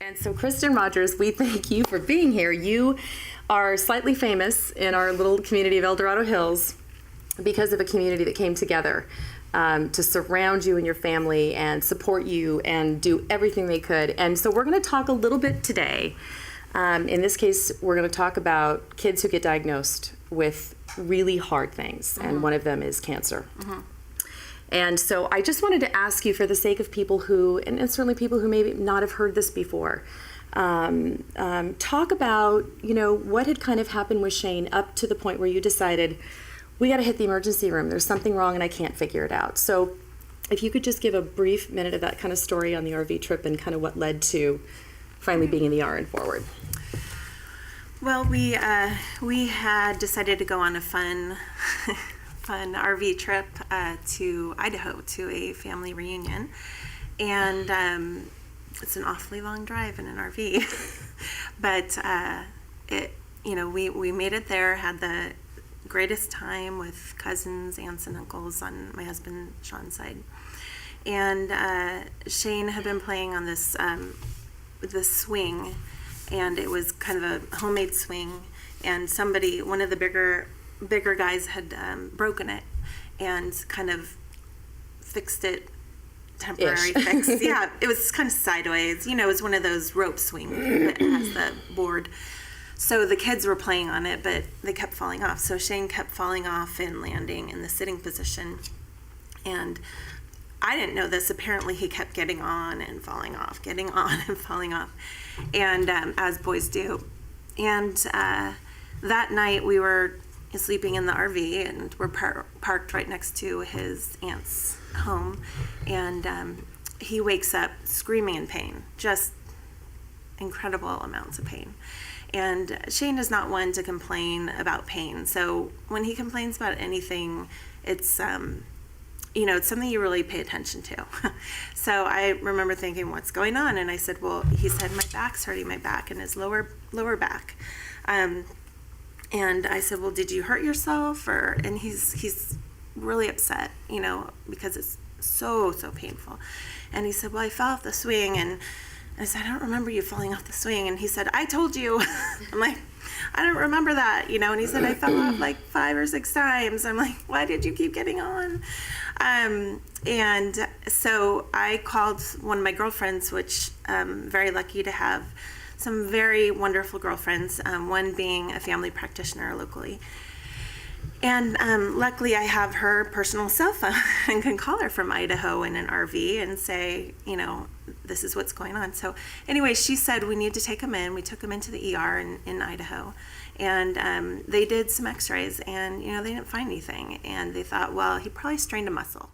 And so, Kristen Rogers, we thank you for being here. You are slightly famous in our little community of El Dorado Hills because of a community that came together to surround you and your family and support you and do everything they could. And so we're going to talk a little bit today. In this case, we're going to talk about kids who get diagnosed with really hard things, and one of them is cancer. And so I just wanted to ask you, for the sake of people who, and certainly people who maybe not have heard this before, talk about, what had kind of happened with Shane up to the point where you decided, we got to hit the emergency room. There's something wrong and I can't figure it out. So if you could just give a brief minute of that kind of story on the RV trip and kind of what led to finally being in the ER and forward. Well, we had decided to go on a fun RV trip to Idaho to a family reunion, and it's an awfully long drive in an RV, but we made it there, had the greatest time with cousins, aunts, and uncles on my husband Sean's side, and Shane had been playing on this swing, and it was kind of a homemade swing, and one of the bigger guys had broken it and kind of fixed it, temporary fix. Yeah, it was kind of sideways. It was one of those rope swings that has the board. So the kids were playing on it, but they kept falling off. So Shane kept falling off and landing in the sitting position. And I didn't know this. Apparently he kept getting on and falling off, getting on and falling off. And as boys do. And that night we were sleeping in the RV, and we're parked right next to his aunt's home, and he wakes up screaming in pain, just incredible amounts of pain. And Shane is not one to complain about pain, so when he complains about anything, it's it's something you really pay attention to. So I remember thinking, what's going on? And I said, well, he said, my back's hurting, my back and his lower back. And I said, well, did you hurt yourself? And he's really upset, because it's so painful. And he said, well, I fell off the swing. And I said, I don't remember you falling off the swing. And he said, I told you. I'm like, I don't remember that, And he said, I fell off like 5 or 6 times. I'm like, why did you keep getting on? And so I called one of my girlfriends, which I'm very lucky to have some very wonderful girlfriends, one being a family practitioner locally. And luckily I have her personal cell phone and can call her from Idaho in an RV and say, this is what's going on. So anyway, she said, we need to take him in. We took him into the ER in Idaho. And they did some x-rays, and, they didn't find anything. And they thought, well, he probably strained a muscle.